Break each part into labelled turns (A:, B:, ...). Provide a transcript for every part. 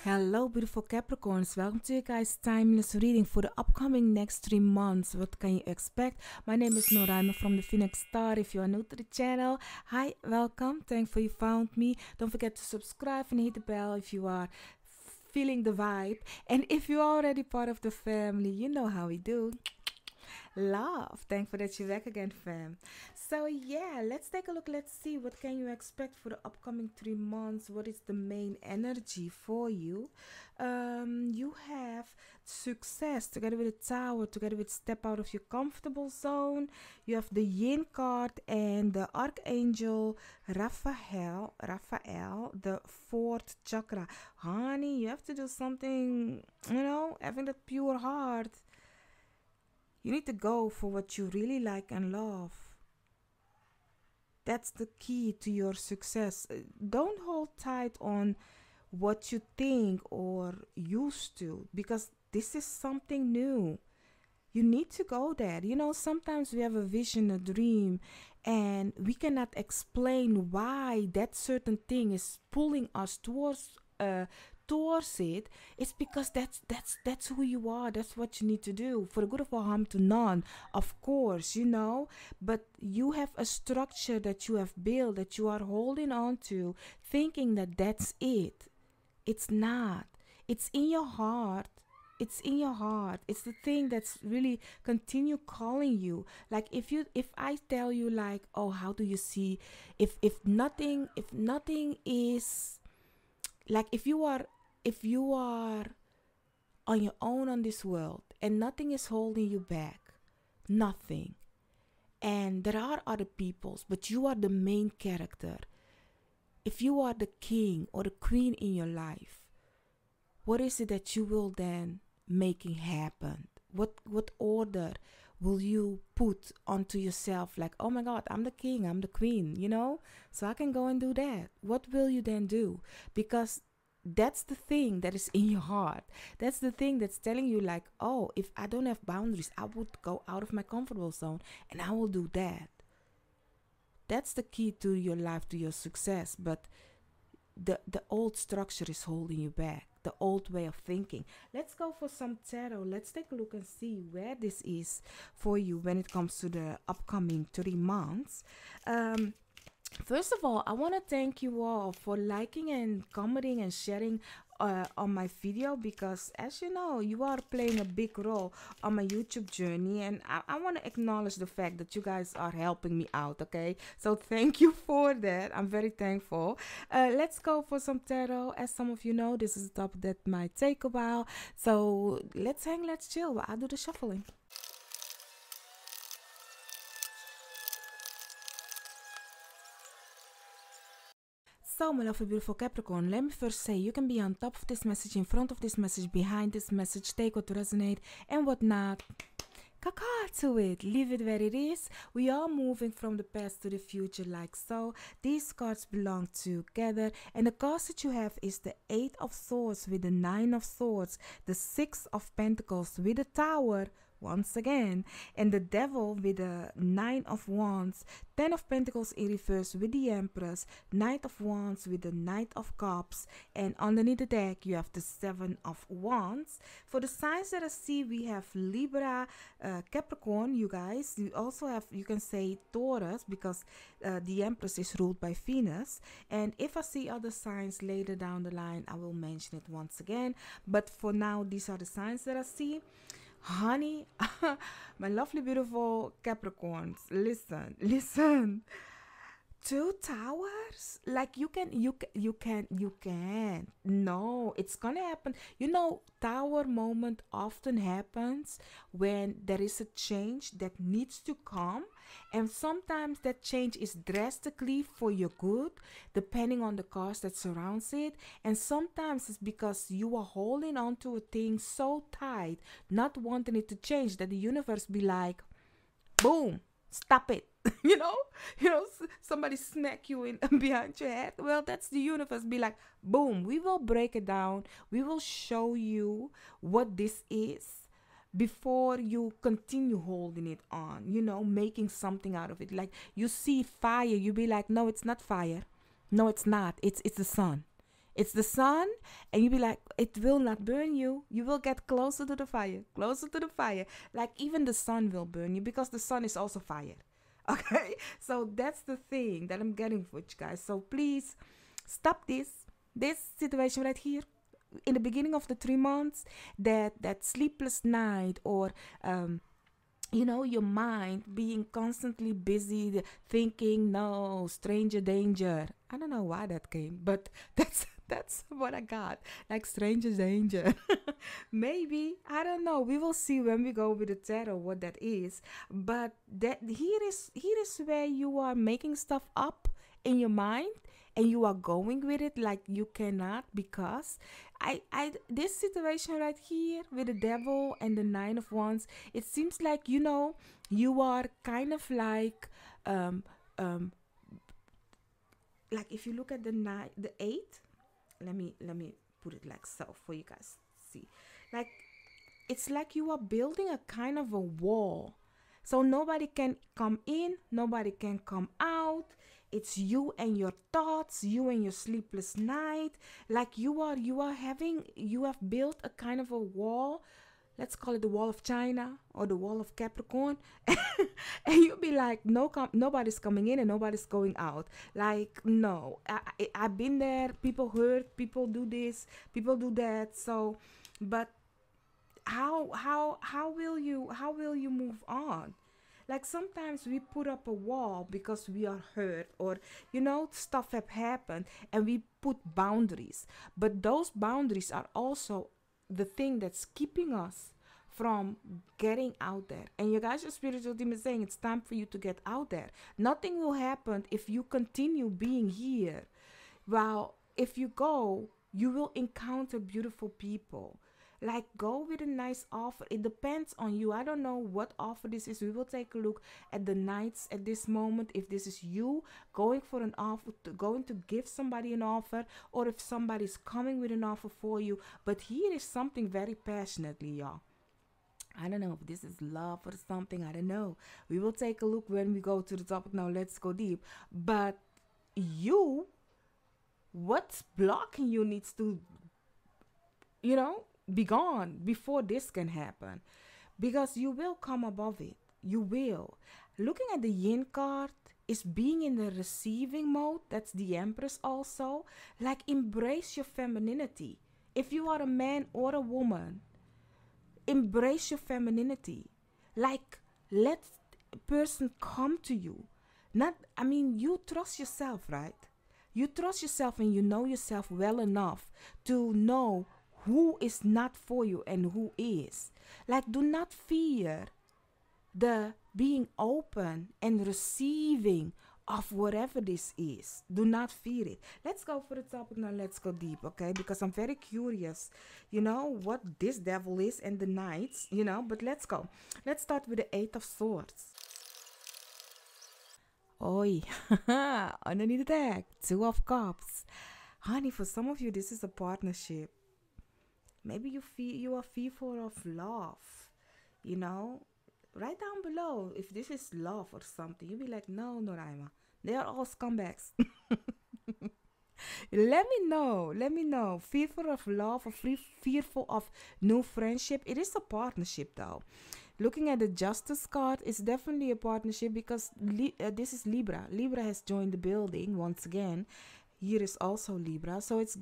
A: Hello, beautiful Capricorns. Welcome to you guys' timeless reading for the upcoming next 3 months. What can you expect? My name is Noraima from the Phoenix Star. If you are new to the channel, hi, welcome. Thankful you found me. Don't forget to subscribe and hit the bell if you are feeling the vibe. And if you're already part of the family, you know how we do. Love. Thankful that you're back again, fam. So yeah, let's take a look. Let's see what can you expect for the upcoming 3 months. What is the main energy for you? You have success together with the Tower, together with step out of your comfortable zone. You have the Yin card and the Archangel Raphael, the fourth chakra. Honey, you have to do something, having that pure heart. You need to go for what you really like and love. That's the key to your success. Don't hold tight on what you think or used to, because this is something new. You need to go there. Sometimes we have a vision, a dream, and we cannot explain why that certain thing is pulling us towards it. It's because that's who you are. That's what you need to do for the good of all harm to none, of course, but you have a structure that you have built, that you are holding on to, thinking that that's it. It's not. It's in your heart. It's in your heart. It's the thing that's really continue calling you. Like if I tell you, like, oh, how do you see, if nothing is, like, if you are on your own on this world and nothing is holding you back, nothing, and there are other peoples, but you are the main character. If you are the king or the queen in your life, what is it that you will then making happen? What order will you put onto yourself? Like, oh my God, I'm the king, I'm the queen, so I can go and do that. What will you then do? Because that's the thing that is in your heart. That's the thing that's telling you, like, oh, if I don't have boundaries, I would go out of my comfortable zone and I will do that. That's the key to your life, to your success. But the old structure is holding you back, the old way of thinking. Let's go for some tarot. Let's take a look and see where this is for you when it comes to the upcoming 3 months. First of all, I want to thank you all for liking and commenting and sharing on my video, because as you know, you are playing a big role on my YouTube journey, and I want to acknowledge the fact that you guys are helping me out, okay? So thank you for that. I'm very thankful. Let's go for some tarot. As some of you know, this is a topic that might take a while, so let's hang, let's chill while I do the shuffling. So, my lovely beautiful Capricorn, let me first say, you can be on top of this message, in front of this message, behind this message, take what resonate and what not. Caca to it, leave it where it is. We are moving from the past to the future, like so. These cards belong together, and the cards that you have is the 8 of Swords with the 9 of Swords, the 6 of Pentacles with the Tower, once again, and the Devil with the 9 of Wands, 10 of Pentacles in reverse with the Empress, Knight of Wands with the Knight of Cups, and underneath the deck you have the 7 of Wands. For the signs that I see, we have Libra, Capricorn, you guys. You also have, you can say, Taurus, because the Empress is ruled by Venus. And if I see other signs later down the line, I will mention it once again. But for now, these are the signs that I see. Honey, my lovely beautiful Capricorns, listen. 2 towers, like you can. No, it's gonna happen. Tower moment often happens when there is a change that needs to come, and sometimes that change is drastically for your good, depending on the cause that surrounds it. And sometimes it's because you are holding on to a thing so tight, not wanting it to change, that the universe be like, boom, stop it. Somebody smack you in behind your head. Well, that's the universe be like, boom, we will break it down. We will show you what this is before you continue holding it on, making something out of it. Like you see fire, you be like, no, it's not fire. No, it's not. It's the sun. It's the sun, and you be like, it will not burn you. You will get closer to the fire, closer to the fire. Like even the sun will burn you because the sun is also fire. Okay, so that's the thing that I'm getting for you guys. So please stop this situation right here in the beginning of the 3 months. That sleepless night, or your mind being constantly busy thinking, no, stranger danger. I don't know why that came, but that's what I got, like stranger danger. Maybe, I don't know, we will see when we go with the tarot what that is. But that here is where you are making stuff up in your mind, and you are going with it like you cannot, because I this situation right here with the devil and the 9 of Wands, it seems like you are kind of um um like if you look at the 8. Let me put it like so for you guys to see. Like it's like you are building a kind of a wall, so nobody can come in, nobody can come out. It's you and your thoughts, you and your sleepless night. Like you have built a kind of a wall. Let's call it the wall of China or the wall of Capricorn. And you'll be like, nobody's coming in and nobody's going out. Like, no, I've been there. People hurt, people do this, people do that. So, but how will you move on? Like sometimes we put up a wall because we are hurt, or stuff have happened, and we put boundaries. But those boundaries are also the thing that's keeping us from getting out there. And you guys, your spiritual team is saying it's time for you to get out there. Nothing will happen if you continue being here. Well, if you go, you will encounter beautiful people. Like, go with a nice offer. It depends on you. I don't know what offer this is. We will take a look at the nights at this moment. If this is you going for an offer, going to give somebody an offer, or if somebody's coming with an offer for you. But here is something very passionately, y'all. I don't know if this is love or something. I don't know. We will take a look when we go to the topic. Now, let's go deep. But what's blocking you needs to, be gone before this can happen, because you will come above it. You will. Looking at the yin card is being in the receiving mode. That's the Empress also. Like, embrace your femininity. If you are a man or a woman, embrace your femininity. Like, let a person come to you. You trust yourself, right? You trust yourself, and you know yourself well enough to know who is not for you and who is. Like, do not fear the being open and receiving of whatever this is. Do not fear it. Let's go for the topic now. Let's go deep, okay? Because I'm very curious, what this devil is and the knights, but let's go. Let's start with the 8 of Swords. Oi, underneath the deck, 2 of Cups. Honey, for some of you, this is a partnership. Maybe you are fearful of love, Write down below if this is love or something. You'll be like, no, Noraima, they are all scumbags. Let me know. Fearful of love or fearful of new friendship. It is a partnership, though. Looking at the Justice card, it's definitely a partnership, because this is Libra. Libra has joined the building once again. Here is also Libra, so it's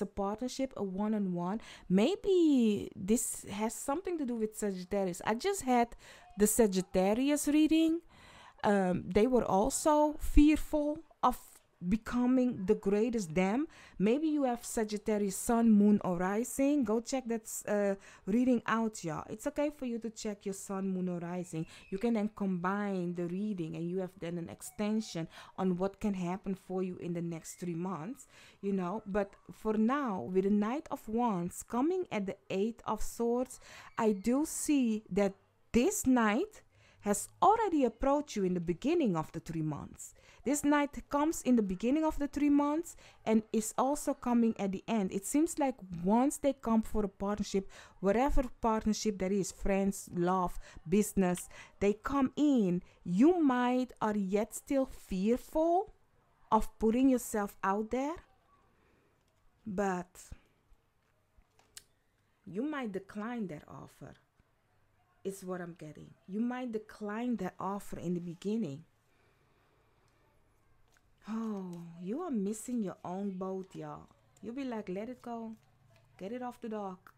A: a partnership, a one-on-one. Maybe this has something to do with Sagittarius. I just had the Sagittarius reading. They were also fearful of becoming the greatest them. Maybe you have Sagittarius Sun, Moon, or Rising. Go check that reading out, y'all. It's okay for you to check your Sun, Moon, or Rising. You can then combine the reading, and you have then an extension on what can happen for you in the next 3 months, But for now, with the Knight of Wands coming at the 8 of Swords, I do see that this knight has already approached you in the beginning of the 3 months. This knight comes in the beginning of the 3 months and is also coming at the end. It seems like once they come for a partnership, whatever partnership that is, friends, love, business, they come in, you might are yet still fearful of putting yourself out there. but you might decline that offer, is what I'm getting. You might decline that offer in the beginning. Oh, you are missing your own boat, y'all. You'll be like, let it go. Get it off the dock.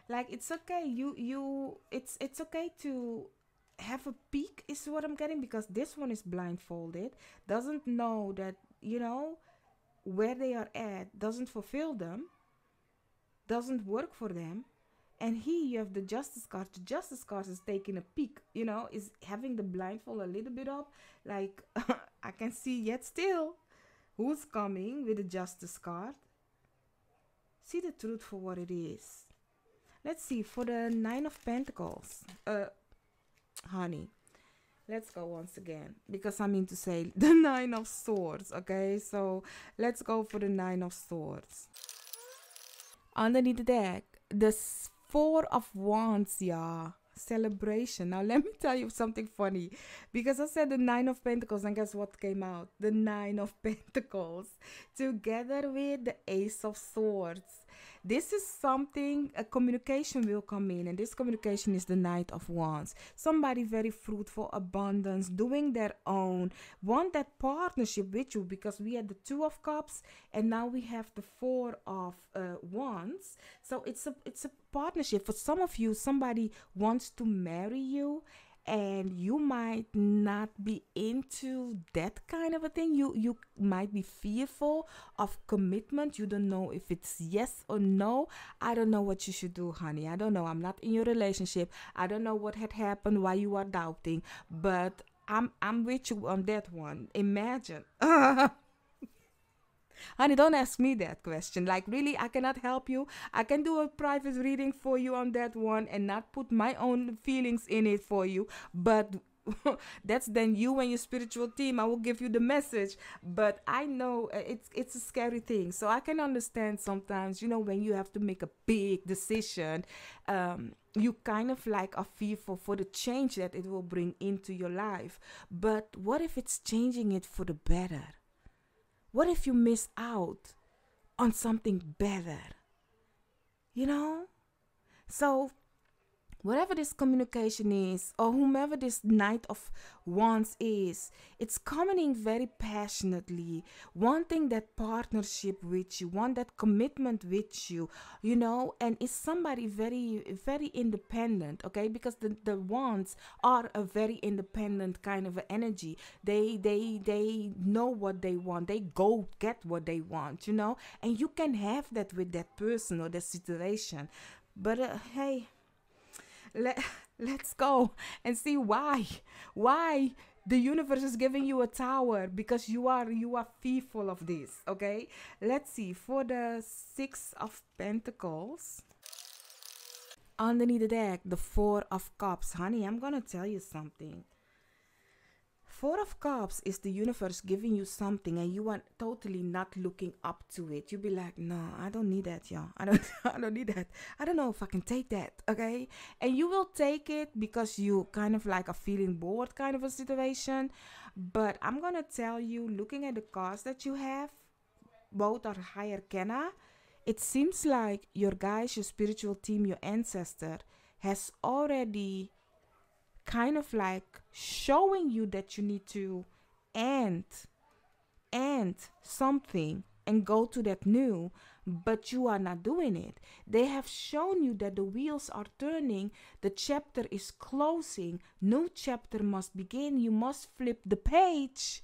A: Like, it's okay. It's okay to have a peek, is what I'm getting, because this one is blindfolded, doesn't know that, where they are at doesn't fulfill them, doesn't work for them. And here you have the justice card. The justice card is taking a peek, is having the blindfold a little bit up. Like, I can see yet still who's coming with the justice card. See the truth for what it is. Let's see, for the Nine of Pentacles. Honey, let's go once again, because I mean to say the Nine of Swords, okay? So let's go for the Nine of Swords. Underneath the deck, the Four of Wands, yeah. Celebration. Now let me tell you something funny, because I said the Nine of Pentacles, and guess what came out? The Nine of Pentacles together with the Ace of Swords. This is something, a communication will come in, and this communication is the Knight of Wands. Somebody very fruitful, abundance, doing their own, want that partnership with you, because we had the Two of Cups and now we have the Four of Wands. So it's a partnership. For some of you, somebody wants to marry you, and you might not be into that kind of a thing. You might be fearful of commitment. You don't know if it's yes or no. I don't know what you should do, honey. I don't know. I'm not in your relationship. I don't know what had happened, why you are doubting, but I'm with you on that one. Imagine. Honey, don't ask me that question. Like, really, I cannot help you. I can do a private reading for you on that one and not put my own feelings in it for you. But that's then you and your spiritual team. I will give you the message. But I know it's a scary thing. So I can understand sometimes, when you have to make a big decision, you kind of like are fearful for the change that it will bring into your life. But what if it's changing it for the better? What if you miss out on something better? So whatever this communication is, or whomever this Knight of Wands is, it's coming in very passionately, wanting that partnership with you, want that commitment with you, and it's somebody very, very independent, okay? Because the Wands are a very independent kind of energy. They know what they want. They go get what they want, and you can have that with that person or that situation. But hey, let's go and see why the universe is giving you a Tower, because you are fearful of this, okay? Let's see, for the Six of Pentacles, underneath the deck, the Four of Cups. Honey, I'm gonna tell you something. Four of Cups is the universe giving you something, and you are totally not looking up to it. You'll be like, no, I don't need that, y'all. I don't need that. I don't know if I can take that, okay? And you will take it because you kind of like are feeling bored kind of a situation. But I'm going to tell you, looking at the cards that you have, both are high arcana, it seems like your guys, your spiritual team, your ancestor has already kind of like showing you that you need to end something and go to that new, but you are not doing it. They have shown you that the wheels are turning, the chapter is closing, new chapter must begin. You must flip the page.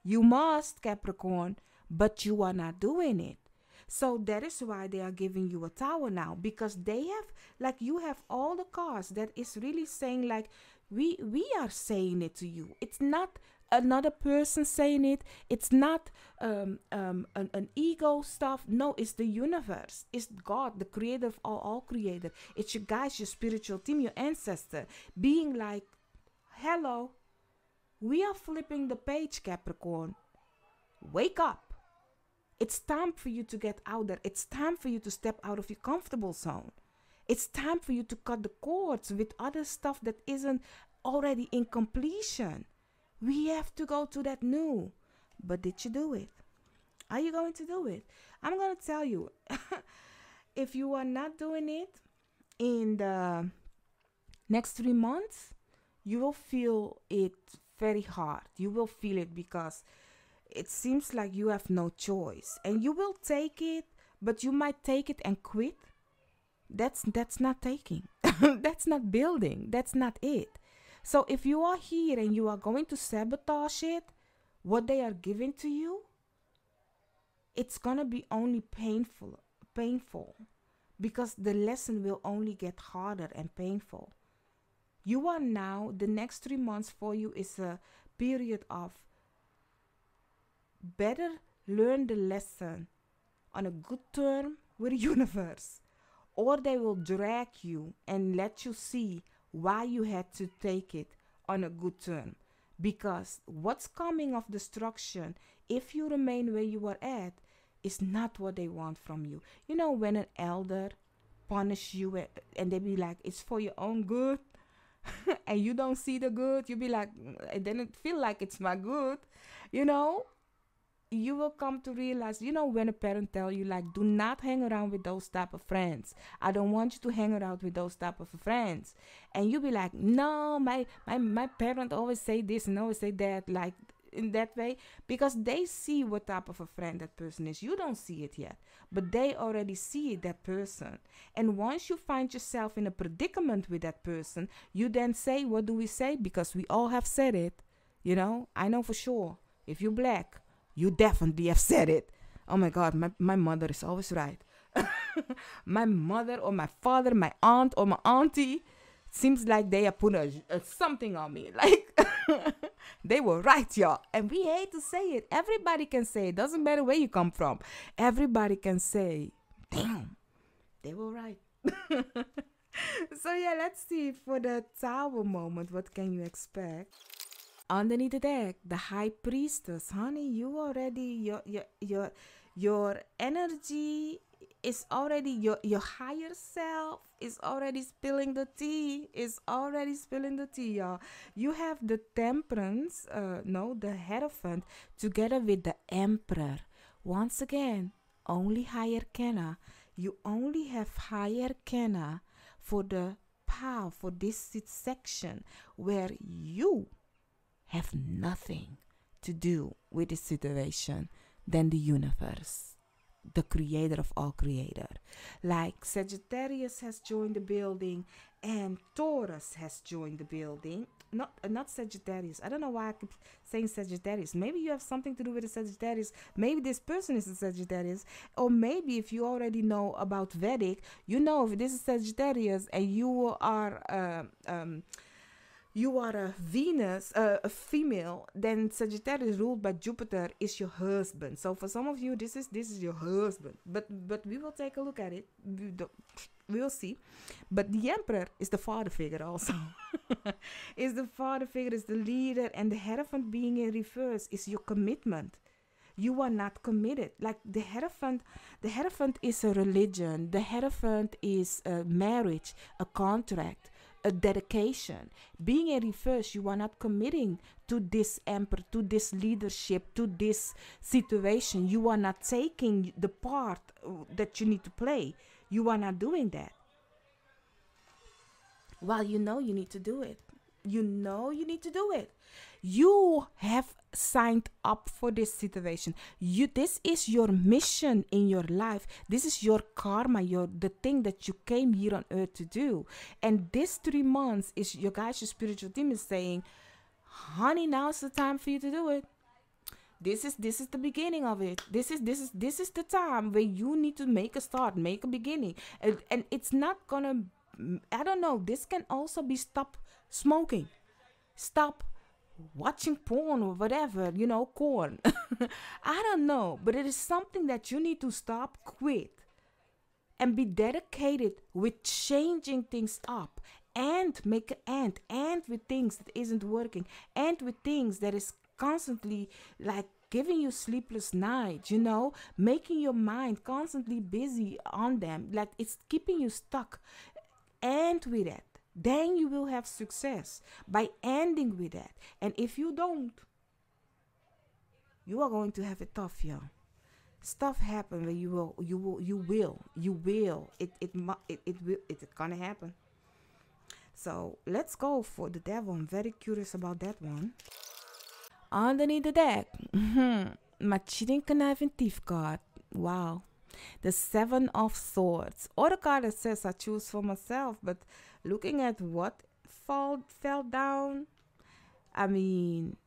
A: You must, Capricorn, but you are not doing it. So that is why they are giving you a Tower now, because they have, like, you have all the cards that is really saying like, we are saying it to you. It's not another person saying it. It's not an ego stuff. No, it's the universe. It's God, the creator of all creator. It's your guys, your spiritual team, your ancestor, being like, hello, we are flipping the page, Capricorn. Wake up. It's time for you to get out there. It's time for you to step out of your comfortable zone. It's time for you to cut the cords with other stuff that isn't already in completion. We have to go to that new. But did you do it? Are you going to do it? I'm going to tell you, if you are not doing it in the next 3 months, you will feel it very hard. You will feel it because it seems like you have no choice, and you will take it, but you might take it and quit. That's not taking. That's not building. That's not it. So if you are here and you are going to sabotage it, what they are giving to you, it's gonna be only painful, because the lesson will only get harder and painful. You are now, the next 3 months for you is a period of better learn the lesson on a good term with the universe, or they will drag you and let you see why you had to take it on a good term. Because what's coming of destruction, if you remain where you are at, is not what they want from you. You know, when an elder punish you and they be like, it's for your own good, and you don't see the good, you be like, it didn't feel like it's my good, you know. You will come to realize, you know, when a parent tell you, like, do not hang around with those type of friends. I don't want you to hang around with those type of friends. And you be like, no, my parent always say this and always say that, like, in that way, because they see what type of a friend that person is. You don't see it yet, but they already see that person. And once you find yourself in a predicament with that person, you then say, what do we say? Because we all have said it, you know. I know for sure, if you're black, you definitely have said it. Oh my God, my mother is always right. My mother or my father, my aunt or my auntie, seems like they have put a something on me. Like, they were right, y'all. And we hate to say it. Everybody can say it. Doesn't matter where you come from. Everybody can say, damn, they were right. So yeah, let's see for the Tower moment. What can you expect? Underneath the deck, the High Priestess, honey, you already your energy is already your higher self is already spilling the tea. Y'all. You have the Temperance, the Hierophant, together with the Emperor. Once again, only higher Kenna. You only have higher Kenna for the power for this section where you have nothing to do with the situation than the universe, the creator of all creator. Like Sagittarius has joined the building and Taurus has joined the building. Not Sagittarius. I don't know why I keep saying Sagittarius. Maybe you have something to do with the Sagittarius. Maybe this person is a Sagittarius. Or maybe if you already know about Vedic, you know if this is Sagittarius and you are a Venus, a female, then Sagittarius ruled by Jupiter is your husband. So for some of you, this is your husband. But we will take a look at it. We'll see. But the Emperor is the father figure also. Is the father figure, is the leader, and the Hierophant being in reverse is your commitment. You are not committed. Like the Hierophant is a religion. The Hierophant is a marriage, a contract, a dedication. Being in reverse, you are not committing to this emperor, to this leadership, to this situation. You are not taking the part that you need to play. You are not doing that. Well, you know you need to do it. You have signed up for this situation. This is your mission in your life. This is your karma, the thing that you came here on earth to do. And this 3 months is your spiritual team is saying, honey, now's the time for you to do it. This is the beginning of it. This is the time where you need to make a start, make a beginning. And it's not gonna, I don't know, this can also be stop smoking. Stop watching porn or whatever, corn. I don't know, but it is something that you need to stop, quit, and be dedicated with changing things up and make an end with things that isn't working, and with things that is constantly like giving you sleepless nights, making your mind constantly busy on them, like it's keeping you stuck. And with that, then you will have success by ending with that. And if you don't, you are going to have it tough, y'all. stuff happen where it's gonna happen. So let's go for the devil. I'm very curious about that one. Underneath the deck, my cheating conniving thief card. Wow. The Seven of Swords. Or the card that says I choose for myself, but looking at what fell down, I mean,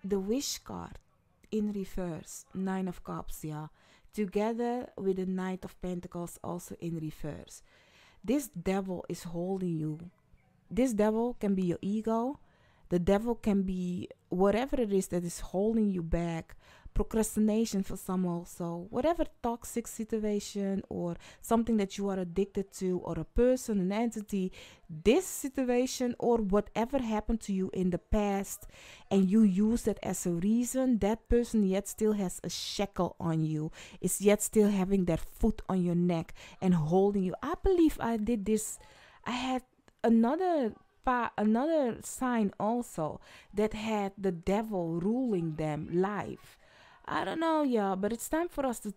A: the Wish card in reverse, Nine of Cups, yeah, together with the Knight of Pentacles also in reverse. This devil is holding you. This devil can be your ego. The devil can be whatever it is that is holding you back. Procrastination for some also. Whatever toxic situation or something that you are addicted to, or a person, an entity, this situation or whatever happened to you in the past and you use it as a reason, that person yet still has a shackle on you, is yet still having that foot on your neck and holding you. I believe I did this. I had another sign also that had the devil ruling them live. I don't know, yeah, but it's time for us to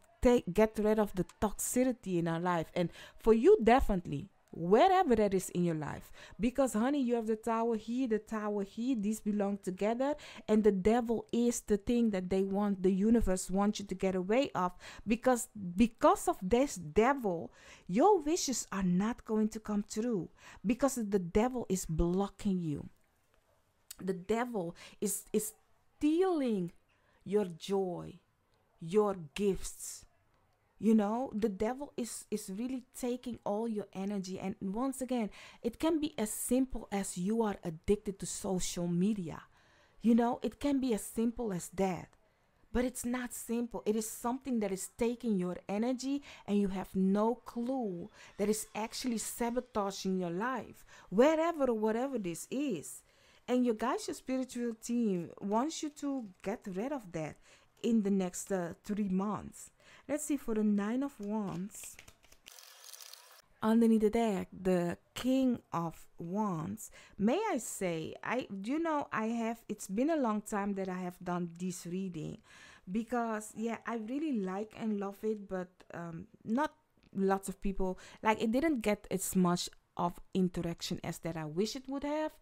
A: get rid of the toxicity in our life. And for you, definitely, wherever that is in your life. Because, honey, you have the tower here, these belong together. And the devil is the thing that the universe wants you to get away of. Because of this devil, your wishes are not going to come true. Because the devil is blocking you. The devil is stealing your joy, your gifts. The devil is really taking all your energy. And once again, it can be as simple as you are addicted to social media. It can be as simple as that. But it's not simple. It is something that is taking your energy and you have no clue, that is actually sabotaging your life, wherever or whatever this is. And your spiritual team wants you to get rid of that in the next 3 months. Let's see, for the Nine of Wands. Underneath the deck, the King of Wands. May I say, it's been a long time that I have done this reading. Because, yeah, I really like and love it, but not lots of people, it didn't get as much of interaction as that I wish it would have.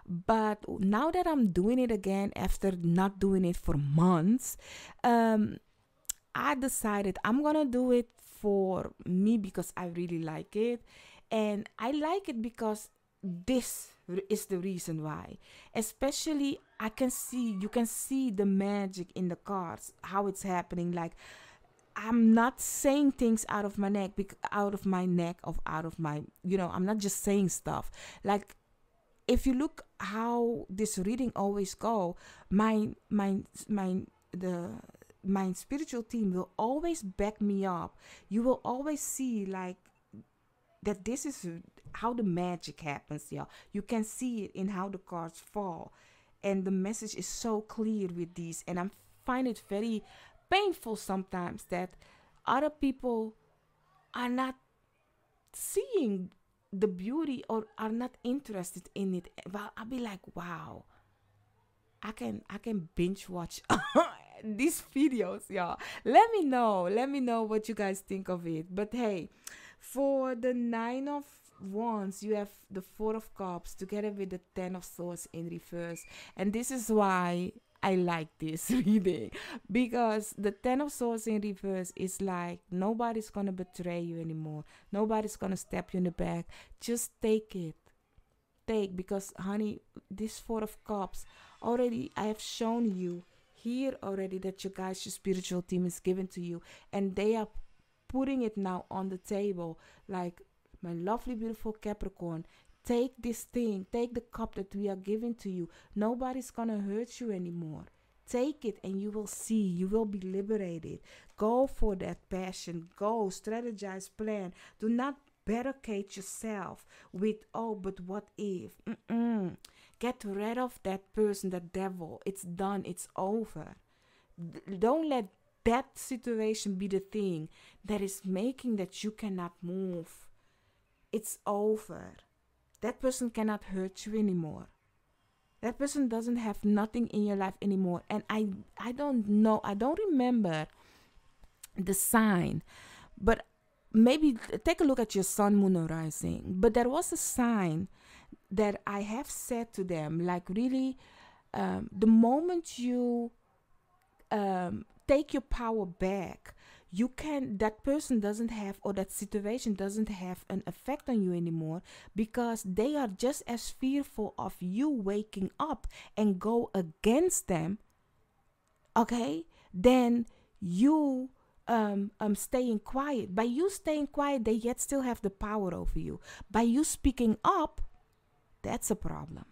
A: But now that I'm doing it again after not doing it for months, I decided I'm gonna do it for me because I really like it. And I like it because this is the reason why. Especially you can see the magic in the cards, how it's happening. I'm not saying things out of my neck, I'm not just saying stuff. If you look how this reading always go, my spiritual team will always back me up. You will always see that this is how the magic happens, yeah. You can see it in how the cards fall. And the message is so clear with these. And I find it very painful sometimes that other people are not seeing the beauty or are not interested in it. But I'll be like, wow, I can binge watch these videos, yeah. Let me know what you guys think of it. But hey, for the Nine of Wands, you have the Four of Cups together with the Ten of Swords in reverse. And this is why I like this reading, because the Ten of Swords in reverse is nobody's gonna betray you anymore. Nobody's gonna stab you in the back. Just take it. Because, honey, this Four of Cups, already I have shown you here already that your spiritual team is given to you. And they are putting it now on the table. My lovely, beautiful Capricorn, take this thing, take the cup that we are giving to you. Nobody's gonna hurt you anymore. Take it and you will see, you will be liberated. Go for that passion. Go, strategize, plan. Do not barricade yourself with, oh, but what if? Get rid of that person, that devil. It's done. It's over. Don't let that situation be the thing that is making that you cannot move. It's over. That person cannot hurt you anymore. That person doesn't have nothing in your life anymore. And I don't know. I don't remember the sign. But maybe take a look at your sun, moon, or rising. But there was a sign that I have said to them, like really, the moment you take your power back, you can, that person doesn't have, or that situation doesn't have an effect on you anymore, because they are just as fearful of you waking up and go against them, okay, then you staying quiet. By you staying quiet, they yet still have the power over you. By you speaking up, that's a problem.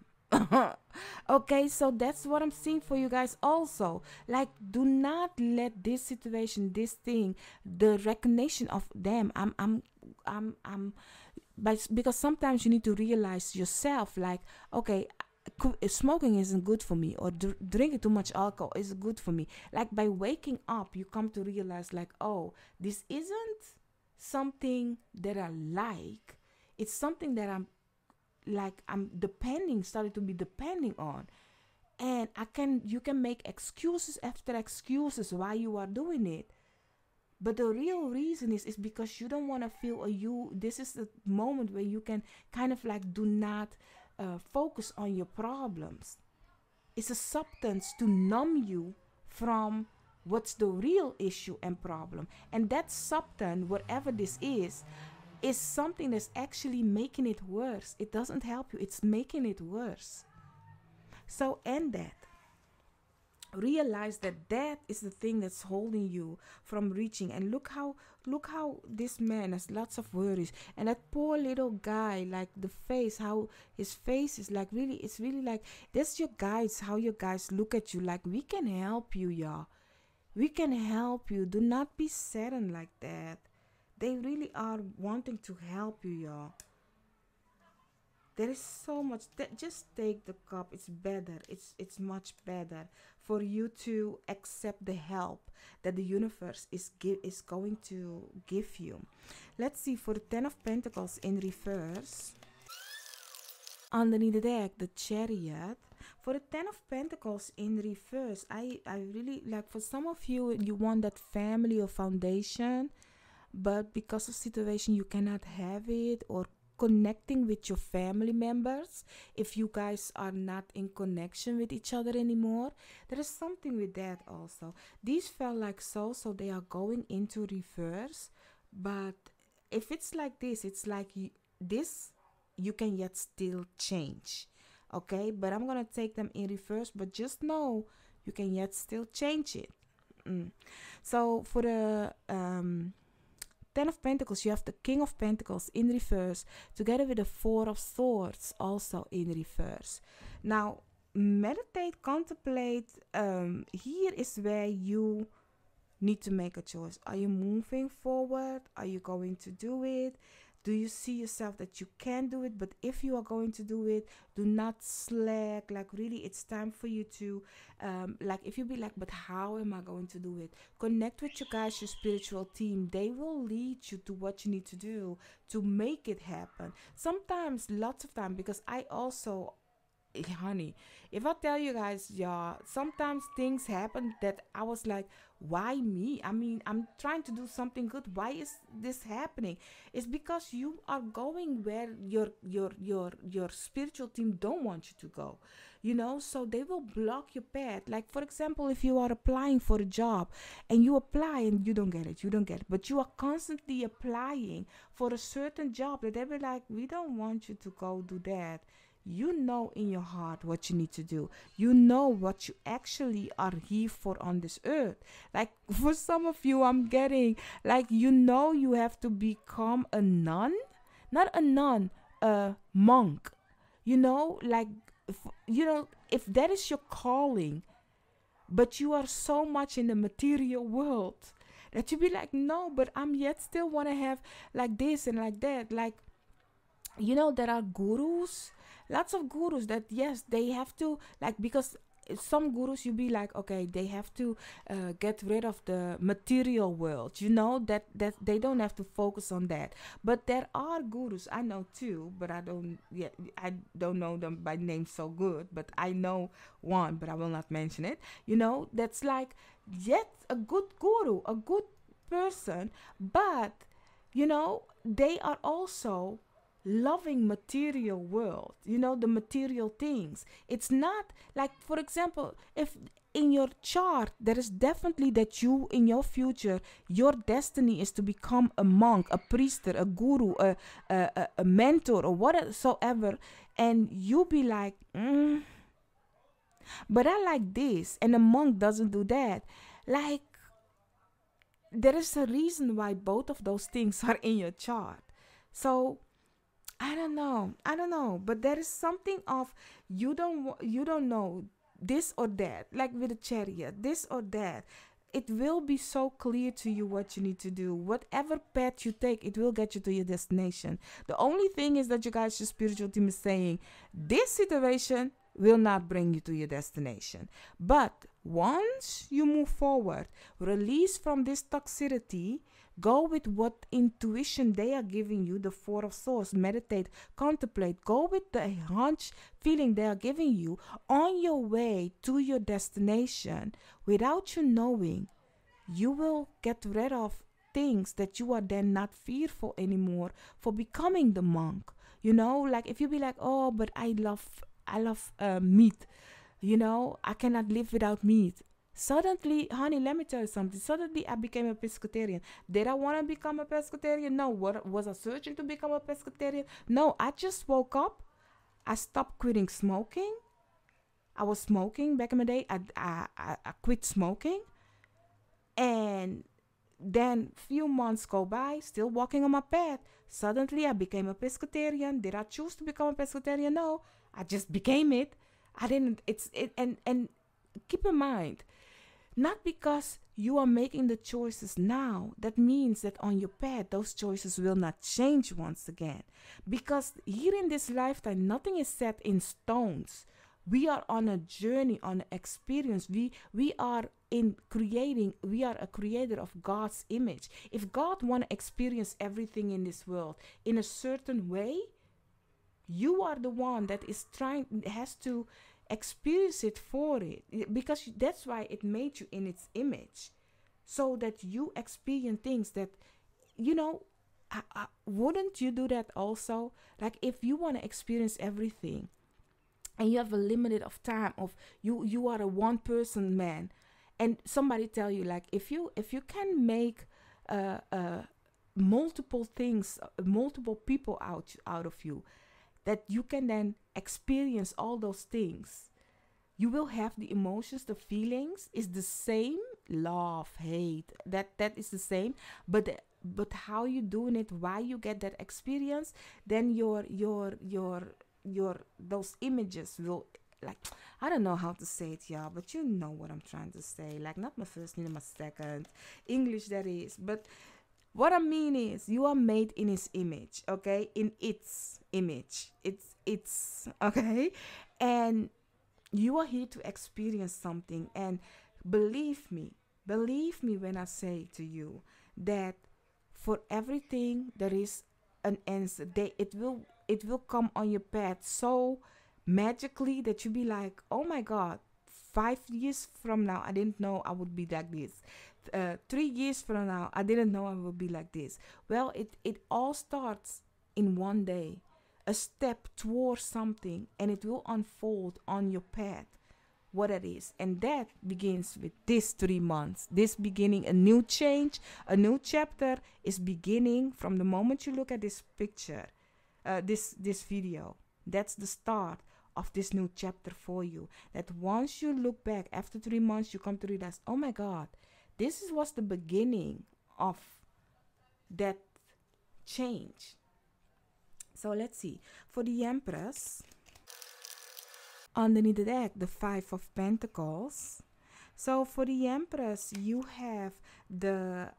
A: Okay, so that's what I'm seeing for you guys also. Like, do not let this situation, this thing, the recognition of them, I'm because sometimes you need to realize yourself, like, okay, smoking isn't good for me, or drinking too much alcohol isn't good for me. Like, by waking up, you come to realize, like, oh, this isn't something that I like. It's something that I'm started to be depending on. And you can make excuses after excuses why you are doing it. But the real reason is because you don't want to feel, or this is the moment where you can kind of like do not focus on your problems. It's a substance to numb you from what's the real issue and problem. And that substance, whatever this is something that's actually making it worse. It doesn't help you, it's making it worse. So end that. Realize that is the thing that's holding you from reaching. And look how this man has lots of worries, and that poor little guy, like the face, how his face is like, really, it's really like, that's your guys, how your guys look at you, like, we can help you, y'all. We can help you. Do not be saddened like that. They really are wanting to help you, y'all. There is so much that, just take the cup. It's better. It's much better for you to accept the help that the universe is going to give you. Let's see, for the 10 of Pentacles in reverse. Underneath the deck, the Chariot. For the 10 of Pentacles in reverse, I really like, for some of you, you want that family or foundation, but because of situation you cannot have it, or connecting with your family members, if you guys are not in connection with each other anymore. There is something with that also. These felt like so they are going into reverse. But if it's like this, it's like you can yet still change, okay? But I'm gonna take them in reverse, but just know you can yet still change it. So for the 10 of Pentacles, you have the King of Pentacles in reverse, together with the 4 of Swords also in reverse. Now, meditate, contemplate. Here is where you need to make a choice. Are you moving forward? Are you going to do it? Do you see yourself that you can do it? But if you are going to do it, do not slack. Like, really, it's time for you to, like, if you be like, but how am I going to do it? Connect with your guys, your spiritual team. They will lead you to what you need to do to make it happen. Sometimes, lots of time, because I also, honey, if I tell you guys, yeah, sometimes things happen that I was like, why me? I mean, I'm trying to do something good. Why is this happening? It's because you are going where your spiritual team don't want you to go, you know. So they will block your path. Like, for example, if you are applying for a job and you apply and you don't get it, but you are constantly applying for a certain job, that they be like, we don't want you to go do that. You know in your heart what you need to do. You know what you actually are here for on this earth. Like, for some of you, I'm getting, like, you have to become a nun. Not a nun, a monk. Like, if that is your calling, but you are so much in the material world that you be like, no, but I'm yet still want to have like this and like that. Like, there are gurus, lots of gurus that, yes, they have to, like, because some gurus you be like, okay, they have to get rid of the material world, that they don't have to focus on that. But there are gurus I know too, but I don't know them by name so good, but I know one, but I will not mention it. That's like, yet a good guru, a good person, but they are also loving material world, the material things. It's not like, for example, if in your chart there is definitely that you in your future, your destiny is to become a monk, a priester, a guru, a mentor, or whatsoever, and you be like, but I like this, and a monk doesn't do that. Like, there is a reason why both of those things are in your chart. So I don't know, but there is something of you don't know this or that, like with a chariot, this or that. It will be so clear to you what you need to do. Whatever path you take, it will get you to your destination. The only thing is that you guys, your spiritual team is saying, this situation will not bring you to your destination. But once you move forward, release from this toxicity, go with what intuition they are giving you, the Four of Swords, meditate, contemplate, go with the hunch feeling they are giving you on your way to your destination. Without you knowing, you will get rid of things that you are then not fearful anymore for becoming the monk. Like if you be like, oh, but I love meat, I cannot live without meat. Suddenly, honey, let me tell you something. Suddenly, I became a pescatarian. Did I want to become a pescatarian? No. What, was I searching to become a pescatarian? No. I just woke up. I stopped quitting smoking. I was smoking back in the day. I quit smoking. And then few months go by, still walking on my path. Suddenly, I became a pescatarian. Did I choose to become a pescatarian? No. I just became it. I didn't. And keep in mind, not because you are making the choices now, that means that on your path, those choices will not change once again. Because here in this lifetime, nothing is set in stones. We are on a journey, on an experience. We are a creator of God's image. If God want to experience everything in this world in a certain way, you are the one that has to experience it for it, because that's why it made you in its image, so that you experience things that wouldn't you do that also? Like, if you want to experience everything and you have a limited of time, of you are a one person man, and somebody tell you, like, if you can make multiple things, multiple people out of you, that you can then experience all those things. You will have the emotions, the feelings is the same, love, hate, that is the same, but how you doing it, why you get that experience, then your those images will, like, I don't know how to say it, y'all, but you know what I'm trying to say. Like, not my first, name, my second English, that is, but what I mean is, you are made in his image, okay? In its image. It's okay? And you are here to experience something. And believe me when I say to you that for everything there is an answer. It will come on your path so magically that you be like, oh my God, 5 years from now, I didn't know I would be like this. 3 years from now, I didn't know I would be like this. Well, it all starts in one day, a step towards something, and it will unfold on your path what it is. And that begins with this 3 months. This beginning, a new change, a new chapter is beginning from the moment you look at this picture, this video. That's the start of this new chapter for you. That once you look back after 3 months, you come to realize, oh my God, this was the beginning of that change. So let's see. For the Empress, underneath the deck, the Five of Pentacles. So for the Empress, you have the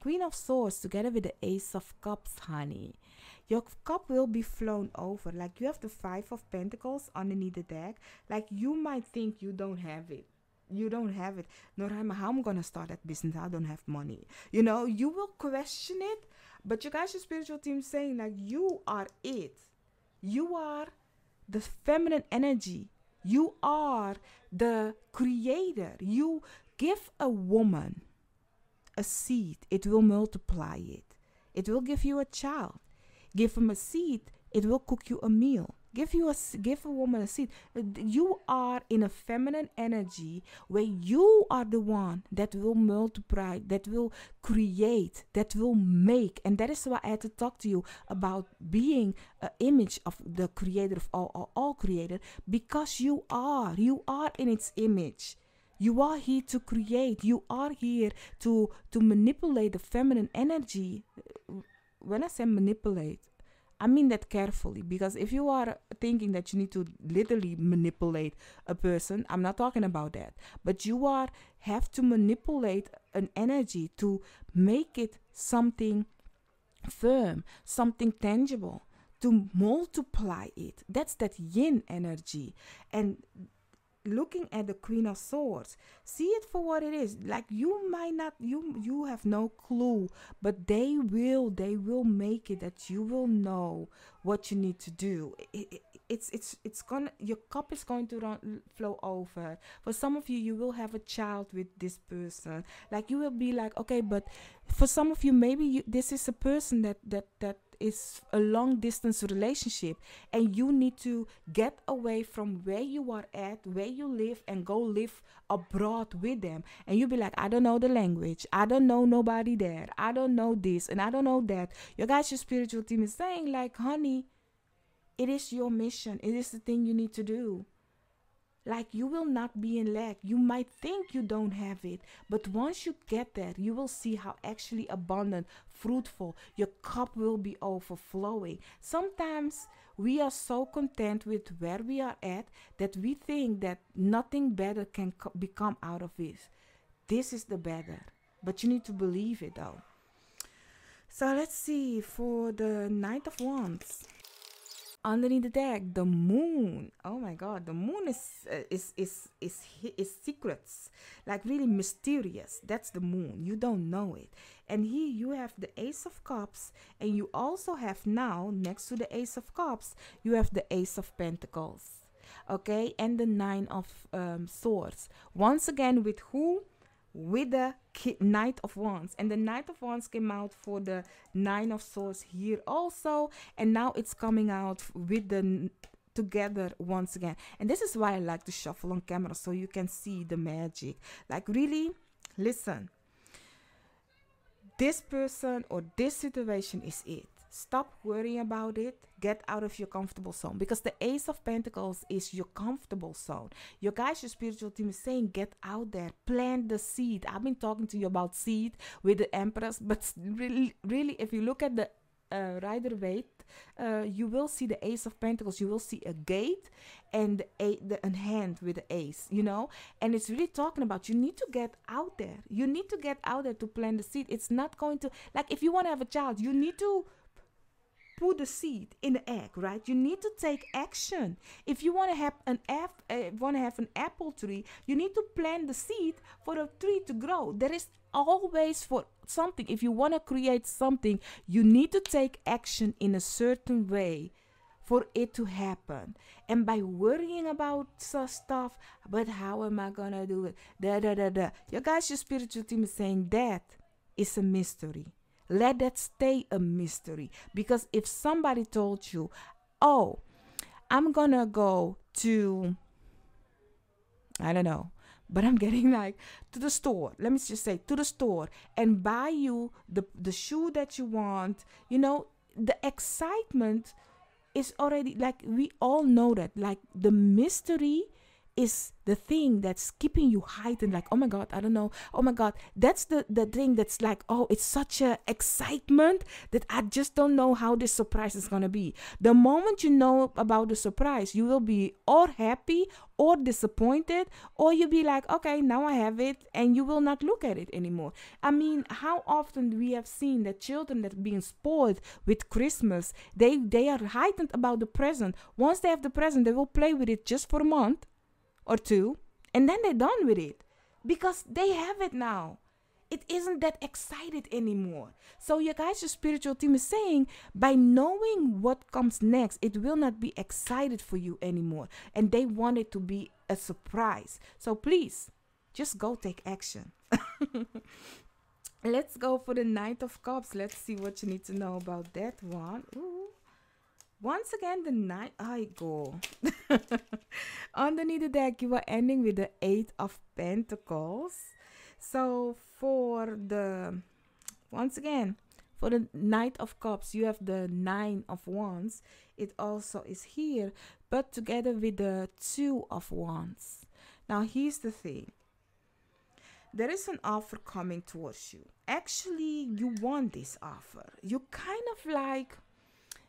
A: Queen of Swords together with the Ace of Cups, honey. Your cup will be flown over. Like, you have the Five of Pentacles underneath the deck. Like, you might think you don't have it. You don't have it. Noraima, how am I going to start that business? I don't have money. You will question it. But you guys, your spiritual team saying, like, you are it. You are the feminine energy. You are the creator. You give a woman a seed, it will multiply it. It will give you a child. Give him a seed, it will cook you a meal. Give a woman a seed. You are in a feminine energy where you are the one that will multiply, that will create, that will make. And that is why I had to talk to you about being an image of the creator of all created, because you are in its image. You are here to create. You are here to manipulate the feminine energy. When I say manipulate, I mean that carefully, because if you are thinking that you need to literally manipulate a person, I'm not talking about that. But you have to manipulate an energy to make it something firm, something tangible, to multiply it. That's that yin energy. And looking at the Queen of Swords, see it for what it is. Like, you might not, you have no clue, but they will make it that you will know what you need to do. It's gonna, your cup is going to flow over. For some of you, you will have a child with this person. Like, you will be like, okay, but for some of you, maybe this is a person that is a long distance relationship, and you need to get away from where you are at, where you live, and go live abroad with them. And you'll be like, I don't know the language, I don't know nobody there, I don't know this, and I don't know that. Your guys, your spiritual team is saying, like, honey, it is your mission, it is the thing you need to do. Like, you will not be in lack. You might think you don't have it, but once you get there, you will see how actually abundant, fruitful, your cup will be overflowing. Sometimes we are so content with where we are at that we think that nothing better can become out of it. This is the better, but you need to believe it though. So let's see for the Knight of Wands. Underneath the deck, the moon. Oh my God, the moon is secrets, like really mysterious. That's the moon. You don't know it. And here you have the Ace of Cups, and you also have now, next to the Ace of Cups, you have the Ace of Pentacles. Okay, and the Nine of Swords. Once again, with who? With the Knight of Wands. And the Knight of Wands came out for the Nine of Swords here also, and now it's coming out with the together once again. And this is why I like to shuffle on camera, so you can see the magic. Like, really, listen, this person or this situation is it. Stop worrying about it. Get out of your comfortable zone, because the Ace of Pentacles is your comfortable zone. Your guys, your spiritual team is saying, get out there, plant the seed. I've been talking to you about seed with the Empress, but really, if you look at the Rider-Waite, you will see the Ace of Pentacles. You will see a gate and a hand with the ace, you know. And it's really talking about, you need to get out there. You need to get out there to plant the seed. It's not going to, like, if you want to have a child, you need to put the seed in the egg, right? You need to take action. If you want to have an apple tree, you need to plant the seed for the tree to grow. There is always for something. If you want to create something, you need to take action in a certain way for it to happen. And by worrying about stuff, but how am I gonna do it? Your guys, your spiritual team is saying that is a mystery. Let that stay a mystery. Because if somebody told you, oh, I'm gonna go to, I don't know, but I'm getting like to the store. Let me just say to the store and buy you the shoe that you want. You know, the excitement is already, like, we all know that, like, the mystery is the thing that's keeping you heightened. Like, oh my God, I don't know. Oh my God, that's the thing that's like, oh, it's such a excitement that I just don't know how this surprise is gonna be. The moment you know about the surprise, you will be or happy or disappointed, or you'll be like, okay, now I have it, and you will not look at it anymore. I mean, how often we have seen that children that are being spoiled with Christmas, they are heightened about the present. Once they have the present, they will play with it just for a month or two, and then they're done with it because they have it now. It isn't that excited anymore. So your guys, your spiritual team is saying, by knowing what comes next, it will not be excited for you anymore, and they want it to be a surprise. So please just go take action. Let's go for the Knight of Cups. Let's see what you need to know about that one. Ooh. Once again, the Knight. I go. Underneath the deck, you are ending with the Eight of Pentacles. So for the, once again, for the Knight of Cups, you have the Nine of Wands. It also is here, but together with the Two of Wands. Now, here's the thing. There is an offer coming towards you. Actually, you want this offer. You kind of like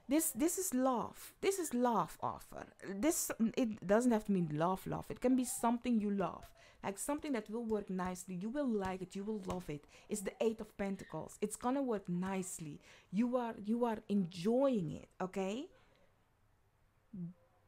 A: this is love. This is love offer. This, it doesn't have to mean love. It can be something you love. Like something that will work nicely. You will like it. You will love it. It's the Eight of Pentacles. It's gonna work nicely. You are enjoying it, okay?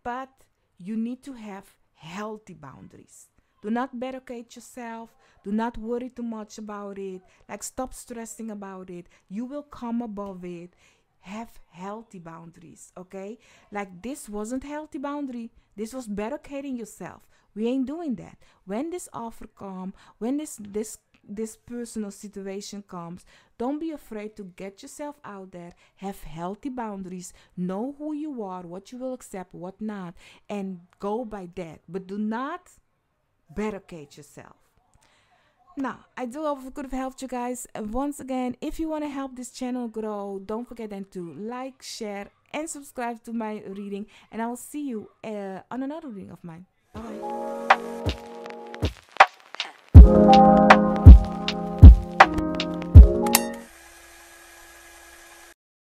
A: But you need to have healthy boundaries. Do not barricade yourself. Do not worry too much about it. Like, stop stressing about it. You will come above it. Have healthy boundaries, okay? Like, this wasn't healthy boundary. This was barricading yourself. We ain't doing that. When this offer comes, when this personal situation comes, don't be afraid to get yourself out there. Have healthy boundaries. Know who you are, what you will accept, what not, and go by that. But do not barricade yourself. Now, I do hope it could have helped you guys. And once again, if you want to help this channel grow, don't forget then to like, share, and subscribe to my reading. And I will see you on another reading of mine. Bye-bye.